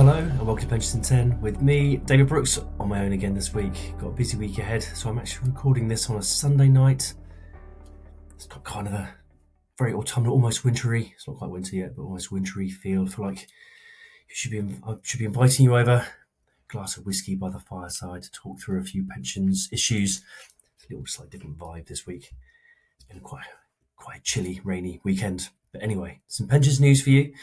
Hello and welcome to Pensions in 10 with me, David Brooks, on my own again this week. Got a busy week ahead, so I'm actually recording this on a Sunday night. It's got kind of a very autumnal, almost wintry, it's not quite winter yet, but almost wintry feel. I feel like I should be inviting you over, a glass of whiskey by the fireside to talk through a few pensions issues. It's a little slightly different vibe this week. It's been quite a chilly, rainy weekend. But anyway, some pensions news for you.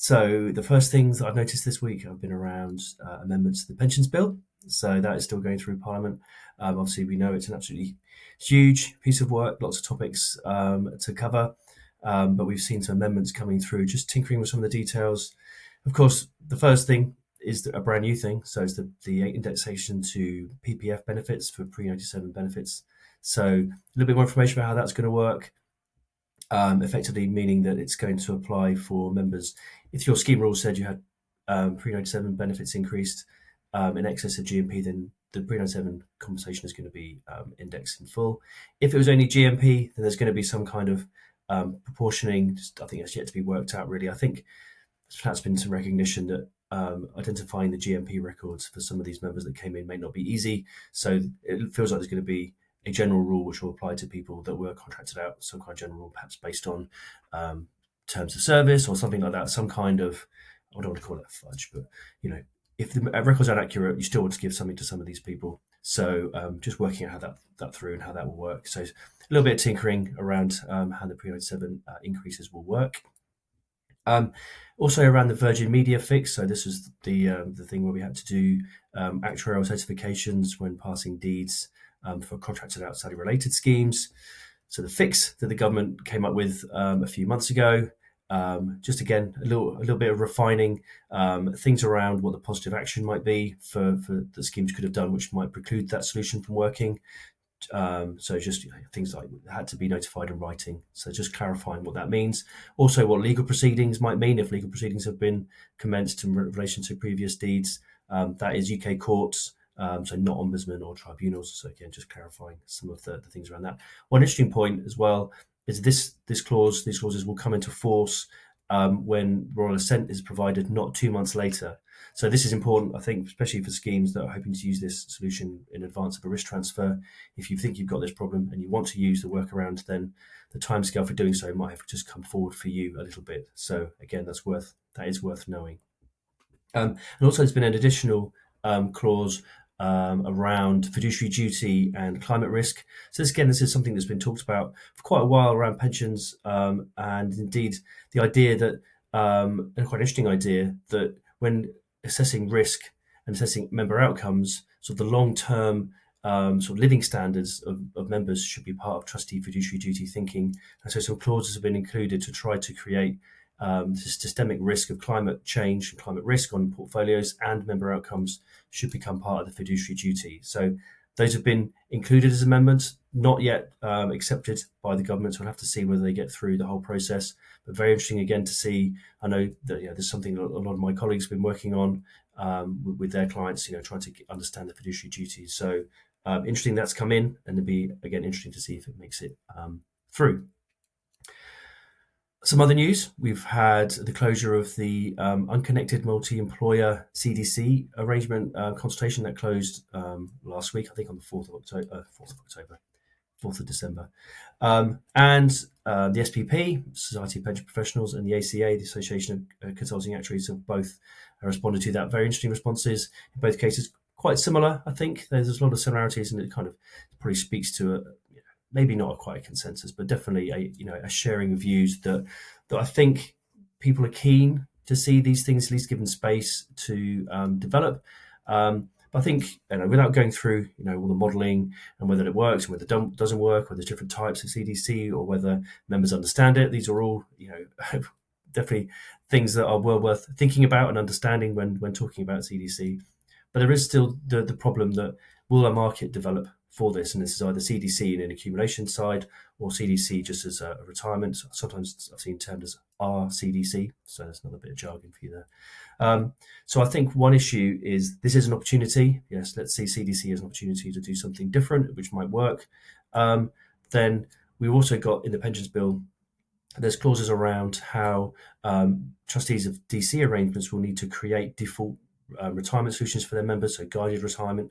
So the first things that I've noticed this week have been around amendments to the pensions bill. So that is still going through Parliament. Obviously, we know it's an absolutely huge piece of work, lots of topics to cover. But we've seen some amendments coming through, just tinkering with some of the details. Of course, the first thing is a brand new thing. So it's the indexation to PPF benefits for pre-97 benefits. So a little bit more information about how that's going to work. Effectively meaning that it's going to apply for members. If your scheme rule said you had pre-97 benefits increased in excess of GMP, then the pre-97 compensation is going to be indexed in full. If it was only GMP, then there's going to be some kind of proportioning. I think it's yet to be worked out, really. I think there's perhaps been some recognition that identifying the GMP records for some of these members that came in may not be easy. So it feels like there's going to be a general rule which will apply to people that were contracted out, some kind of general rule perhaps based on terms of service or something like that, some kind of, I don't want to call it a fudge, but if the records aren't accurate, you still want to give something to some of these people. So just working out how that through and how that will work. So a little bit of tinkering around how the pre-97 increases will work. Also around the Virgin Media fix. So this is the thing where we had to do actuarial certifications when passing deeds for contracted out Saudi related schemes. So the fix that the government came up with a few months ago, just again a little bit of refining things around what the positive action might be for the schemes could have done, which might preclude that solution from working. So just things like had to be notified in writing. So just clarifying what that means. Also, what legal proceedings might mean if legal proceedings have been commenced in relation to previous deeds. That is UK courts. So not ombudsman or tribunals. So again, just clarifying some of the things around that. One interesting point as well is these clauses will come into force when royal assent is provided, not 2 months later. So this is important, I think, especially for schemes that are hoping to use this solution in advance of a risk transfer. If you think you've got this problem and you want to use the workaround, then the timescale for doing so might have just come forward for you a little bit. So again, that is worth knowing. And also, there's been an additional clause around fiduciary duty and climate risk. So this is something that's been talked about for quite a while around pensions, and indeed the idea that, and quite an interesting idea, that when assessing risk and assessing member outcomes, sort of the long-term sort of living standards of members should be part of trustee fiduciary duty thinking. And so some clauses have been included to try to create systemic risk of climate change and climate risk on portfolios and member outcomes should become part of the fiduciary duty. So those have been included as amendments, not yet accepted by the government. So we'll have to see whether they get through the whole process. But very interesting again to see. I know that there's something a lot of my colleagues have been working on with their clients, trying to understand the fiduciary duties. So interesting that's come in, and it'll be again interesting to see if it makes it through. Some other news, we've had the closure of the unconnected multi-employer CDC arrangement consultation that closed last week, I think on the 4th of December. And the SPP, Society of Pension Professionals, and the ACA, the Association of Consulting Actuaries, have both responded to that. Very interesting responses. In both cases, quite similar, I think. There's a lot of similarities, and it kind of probably speaks to maybe not quite a consensus, but definitely a sharing of views that I think people are keen to see these things at least given space to develop. But I think without going through all the modelling and whether it works and whether it doesn't work, whether there's different types of CDC or whether members understand it, these are all definitely things that are well worth thinking about and understanding when talking about CDC. But there is still the problem that will a market develop for this, and this is either CDC in an accumulation side or CDC just as a retirement. Sometimes I've seen termed as RCDC, so there's another bit of jargon for you there. So I think one issue is this is an opportunity. Yes, let's see CDC as an opportunity to do something different, which might work. Then we've also got in the pensions bill There's clauses around how trustees of DC arrangements will need to create default retirement solutions for their members, so guided retirement.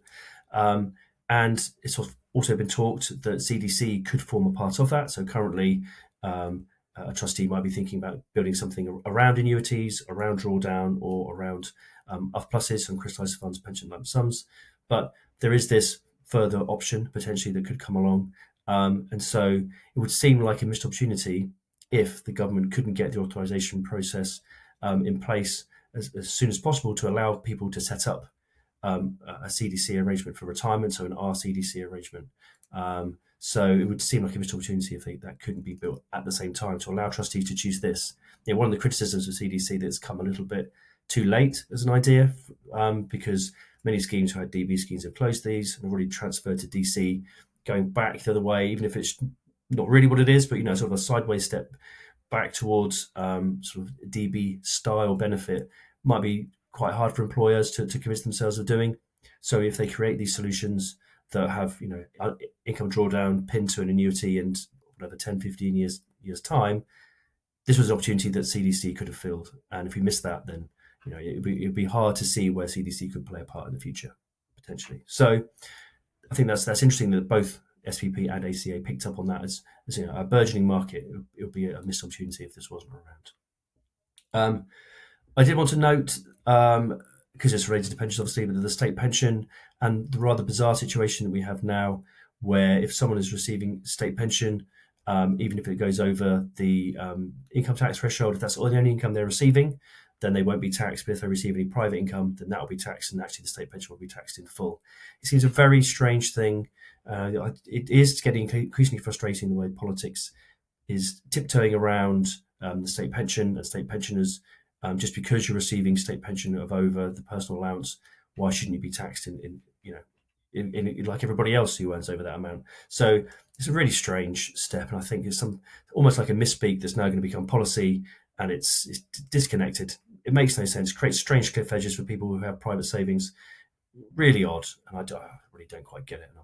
And it's also been talked that CDC could form a part of that. So currently, a trustee might be thinking about building something around annuities, around drawdown, or around UF pluses, some crystallised funds, pension lump sums. But there is this further option potentially that could come along. And so it would seem like a missed opportunity if the government couldn't get the authorisation process in place as soon as possible to allow people to set up a CDC arrangement for retirement, so an RCDC arrangement. So it would seem like a missed opportunity if that couldn't be built at the same time to allow trustees to choose this. One of the criticisms of CDC that's come a little bit too late as an idea, because many schemes who had DB schemes have closed these and have already transferred to DC, going back the other way, even if it's not really what it is, but sort of a sideways step back towards sort of DB style benefit might be quite hard for employers to convince themselves of doing. So if they create these solutions that have income drawdown pinned to an annuity in whatever 10, 15 years time, this was an opportunity that CDC could have filled. And if we missed that, then it'd be hard to see where CDC could play a part in the future potentially. So I think that's interesting that both SPP and ACA picked up on that as a burgeoning market. It would be a missed opportunity if this wasn't around. I did want to note, because it's related to pensions, obviously, but the state pension and the rather bizarre situation that we have now, where if someone is receiving state pension, even if it goes over the income tax threshold, if that's the only income they're receiving, then they won't be taxed. But if they receive any private income, then that will be taxed, and actually the state pension will be taxed in full. It seems a very strange thing. It is getting increasingly frustrating the way politics is tiptoeing around the state pension and state pensioners. Just because you're receiving state pension of over the personal allowance, why shouldn't you be taxed in like everybody else who earns over that amount? So it's a really strange step, and I think it's almost like a misspeak that's now going to become policy, and it's disconnected. It makes no sense. Creates strange cliff edges for people who have private savings. Really odd, and I really don't quite get it. And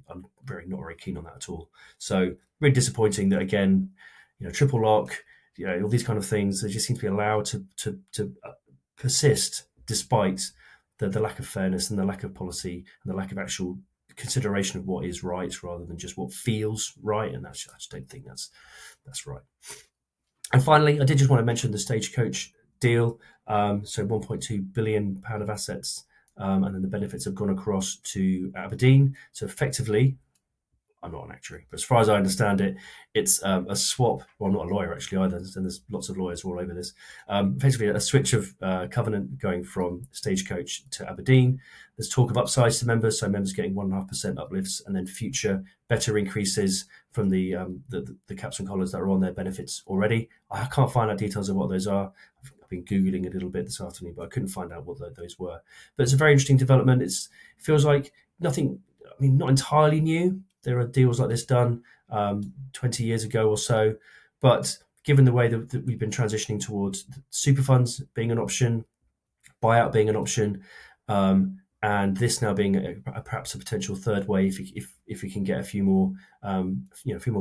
I'm not very keen on that at all. So really disappointing that again, triple lock, all these kind of things, they just seem to be allowed to persist despite the lack of fairness and the lack of policy and the lack of actual consideration of what is right rather than just what feels right. And I just don't think that's right. And finally, I did just want to mention the Stagecoach deal. So £1.2 billion of assets, and then the benefits have gone across to Aberdeen. So effectively, I'm not an actuary, but as far as I understand it, it's a swap. Well, I'm not a lawyer actually either, and there's lots of lawyers all over this. Basically, a switch of covenant going from Stagecoach to Aberdeen. There's talk of upsides to members, so members getting 1.5% uplifts, and then future better increases from the caps and collars that are on their benefits already. I can't find out details of what those are. I've been Googling a little bit this afternoon, but I couldn't find out what those were. But it's a very interesting development. It feels like nothing, not entirely new. There are deals like this done 20 years ago or so, but given the way that we've been transitioning towards super funds being an option, buyout being an option, and this now being perhaps a potential third way, if we can get a few more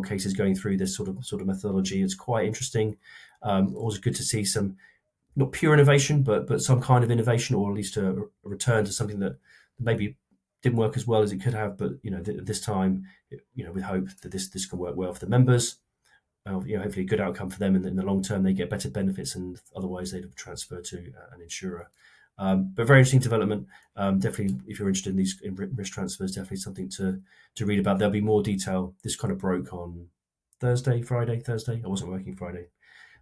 cases going through this sort of methodology, it's quite interesting. Also good to see some not pure innovation, but some kind of innovation, or at least a return to something that maybe didn't work as well as it could have, but this time, with hope that this can work well for the members. Hopefully a good outcome for them in the long term. They get better benefits, and otherwise they'd have transferred to an insurer. But very interesting development. Definitely, if you're interested in these risk transfers, definitely something to read about. There'll be more detail. This kind of broke on Thursday. I wasn't working Friday.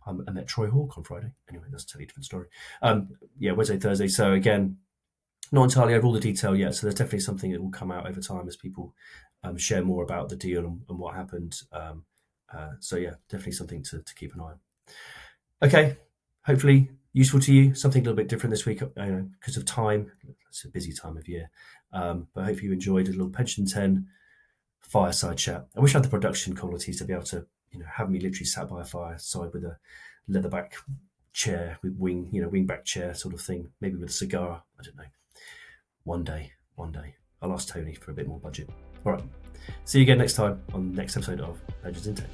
I met Troy Hawke on Friday. Anyway, that's a totally different story. Wednesday, Thursday. So again, not entirely over all the detail yet. So there's definitely something that will come out over time as people share more about the deal and what happened. Definitely something to keep an eye on. Okay, hopefully useful to you. Something a little bit different this week because of time. It's a busy time of year. But I hope you enjoyed a little Pension 10 fireside chat. I wish I had the production qualities to be able to have me literally sat by a fireside with a leatherback chair with wingback chair sort of thing, maybe with a cigar. I don't know. One day. I'll ask Tony for a bit more budget. All right. See you again next time on the next episode of Legends in 10.